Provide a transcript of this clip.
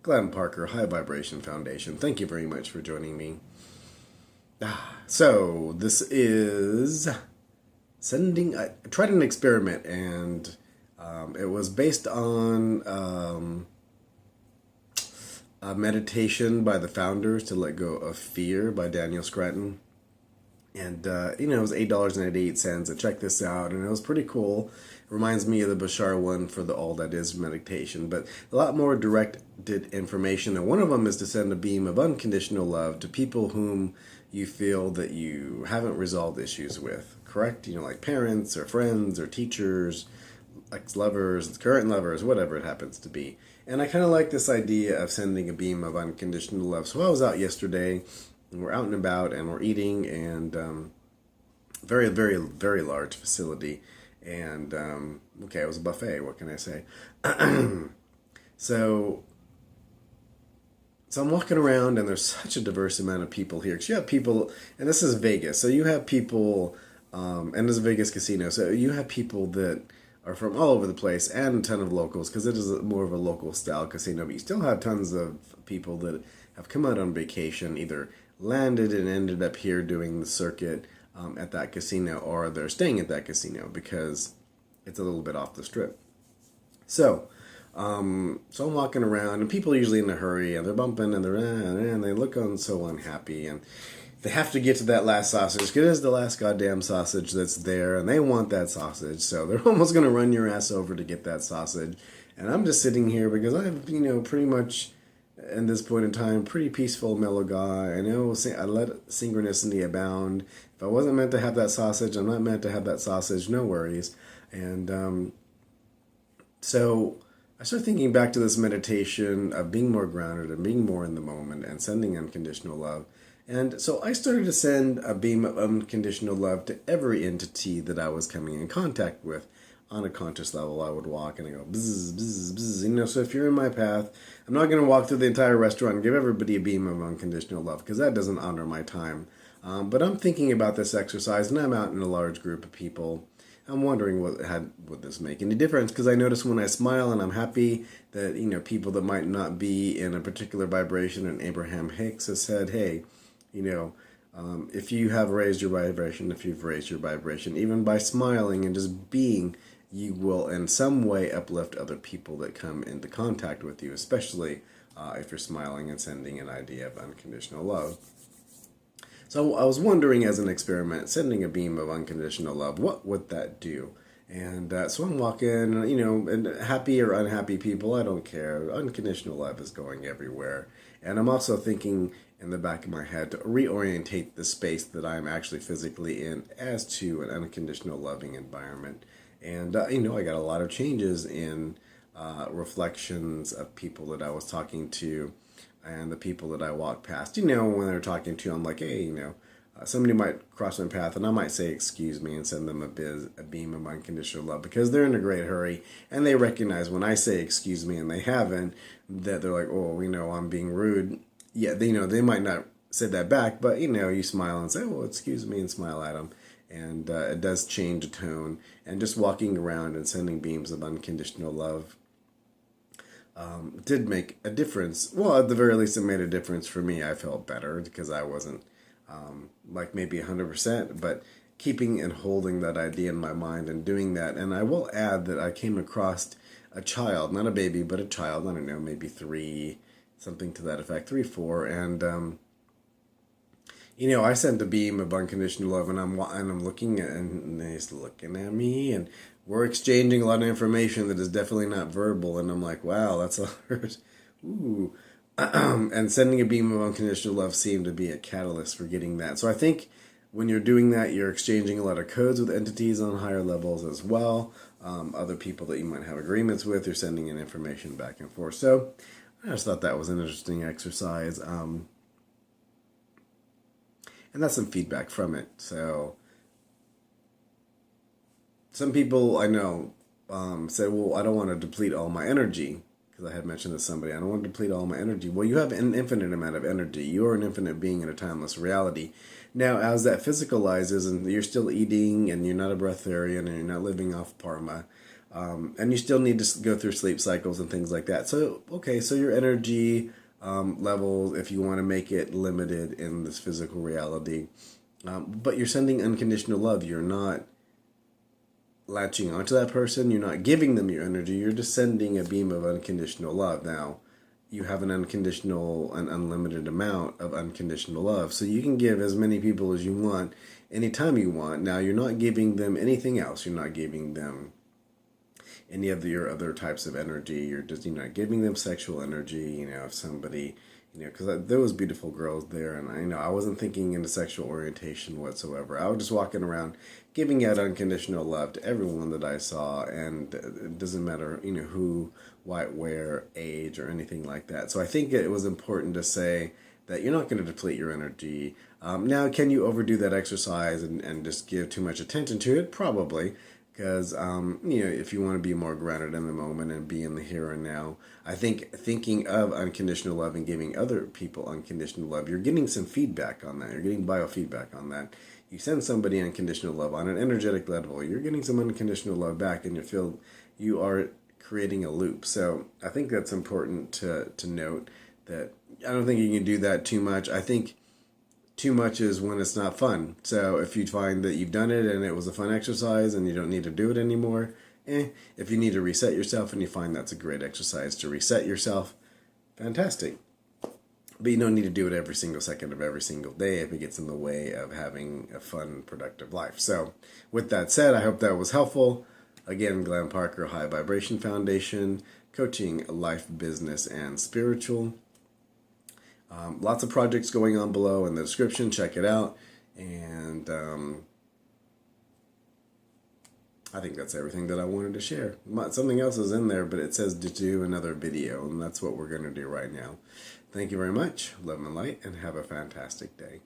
Glenn Parker, High Vibration Foundation. Thank you very much for joining me. So, this is sending. I tried an experiment, and it was based on a meditation by the founders to let go of fear by Daniel Scranton. And, it was $8.88. And check this out, and it was pretty cool. It reminds me of the Bashar one for the All That Is meditation, but a lot more directed information. And one of them is to send a beam of unconditional love to people whom you feel that you haven't resolved issues with, correct? Like parents or friends or teachers, ex-lovers, current lovers, whatever it happens to be. And I kind of like this idea of sending a beam of unconditional love. So I was out yesterday, and we're out and about, and we're eating, and very, very, very large facility. And, it was a buffet, what can I say? So I'm walking around, and there's such a diverse amount of people here. 'Cause you have people, and this is Vegas, so you have people, and this is a Vegas casino, so you have people that are from all over the place, and a ton of locals, because it is more of a local style casino, but you still have tons of people that have come out on vacation, either landed and ended up here doing the circuit at that casino, or they're staying at that casino because it's a little bit off the strip. So I'm walking around, and people are usually in a hurry, and they're bumping, and and they look so unhappy, and they have to get to that last sausage, because it is the last goddamn sausage that's there, and they want that sausage, so they're almost going to run your ass over to get that sausage. And I'm just sitting here because I'm, pretty much, in this point in time, pretty peaceful, mellow guy. I know I let synchronicity abound. If I wasn't meant to have that sausage, I'm not meant to have that sausage, no worries. And so I started thinking back to this meditation of being more grounded and being more in the moment and sending unconditional love. And so I started to send a beam of unconditional love to every entity that I was coming in contact with. On a conscious level, I would walk and I go, bzz, bzz, bzz. So if you're in my path, I'm not going to walk through the entire restaurant and give everybody a beam of unconditional love, because that doesn't honor my time. But I'm thinking about this exercise, and I'm out in a large group of people. I'm wondering would this make any difference, because I notice when I smile and I'm happy that, people that might not be in a particular vibration, and Abraham-Hicks has said, hey, if you have raised your vibration, if you've raised your vibration, even by smiling and just being, you will in some way uplift other people that come into contact with you, especially if you're smiling and sending an idea of unconditional love. So I was wondering, as an experiment, sending a beam of unconditional love, what would that do? And so I'm walking, and happy or unhappy people, I don't care. Unconditional love is going everywhere. And I'm also thinking in the back of my head to reorientate the space that I'm actually physically in as to an unconditional loving environment. And, I got a lot of changes in reflections of people that I was talking to, and the people that I walked past. When they're talking to, I'm like, hey, somebody might cross my path, and I might say, excuse me, and send them a beam of unconditional love, because they're in a great hurry, and they recognize when I say excuse me, and they haven't, that they're like, oh, I'm being rude. Yeah, they might not say that back, but, you smile and say, oh, excuse me, and smile at them. And it does change the tone. And just walking around and sending beams of unconditional love did make a difference. Well, at the very least, it made a difference for me. I felt better because I wasn't maybe 100%, but keeping and holding that idea in my mind and doing that. And I will add that I came across a child, not a baby, but a child, I don't know, maybe 3, something to that effect, 3, 4, and I sent a beam of unconditional love, and I'm looking at, and he's looking at me, and we're exchanging a lot of information that is definitely not verbal, and I'm like, wow, that's a ooh. And sending a beam of unconditional love seemed to be a catalyst for getting that. So I think when you're doing that, you're exchanging a lot of codes with entities on higher levels as well. Other people that you might have agreements with, you're sending in information back and forth. So I just thought that was an interesting exercise. And that's some feedback from it. So some people I know say, well, I don't want to deplete all my energy, because I had mentioned to somebody, I don't want to deplete all my energy. Well, you have an infinite amount of energy. You are an infinite being in a timeless reality. Now, as that physicalizes and you're still eating and you're not a breatharian and you're not living off parma, And you still need to go through sleep cycles and things like that. So, okay, so your energy level, if you want to make it limited in this physical reality, but you're sending unconditional love. You're not latching onto that person. You're not giving them your energy. You're just sending a beam of unconditional love. Now, you have an unconditional and unlimited amount of unconditional love. So you can give as many people as you want, anytime you want. Now, you're not giving them anything else. You're not giving them any of your other types of energy. You're just, giving them sexual energy. If somebody, because there was beautiful girls there, and I wasn't thinking into sexual orientation whatsoever. I was just walking around giving out unconditional love to everyone that I saw, and it doesn't matter, who, what, where, age, or anything like that. So I think it was important to say that you're not going to deplete your energy. Now, can you overdo that exercise and just give too much attention to it? Probably. Because, if you want to be more grounded in the moment and be in the here and now, I think thinking of unconditional love and giving other people unconditional love, you're getting some feedback on that. You're getting biofeedback on that. You send somebody unconditional love on an energetic level, you're getting some unconditional love back, and you are creating a loop. So I think that's important to note, that I don't think you can do that too much. I think too much is when it's not fun. So if you find that you've done it and it was a fun exercise and you don't need to do it anymore, if you need to reset yourself and you find that's a great exercise to reset yourself, fantastic. But you don't need to do it every single second of every single day if it gets in the way of having a fun, productive life. So with that said, I hope that was helpful. Again, Glenn Parker, High Vibration Foundation, coaching life, business, and spiritual. Lots of projects going on below in the description. Check it out. And I think that's everything that I wanted to share. Something else is in there, but it says to do another video, and that's what we're going to do right now. Thank you very much. Love and light, and have a fantastic day.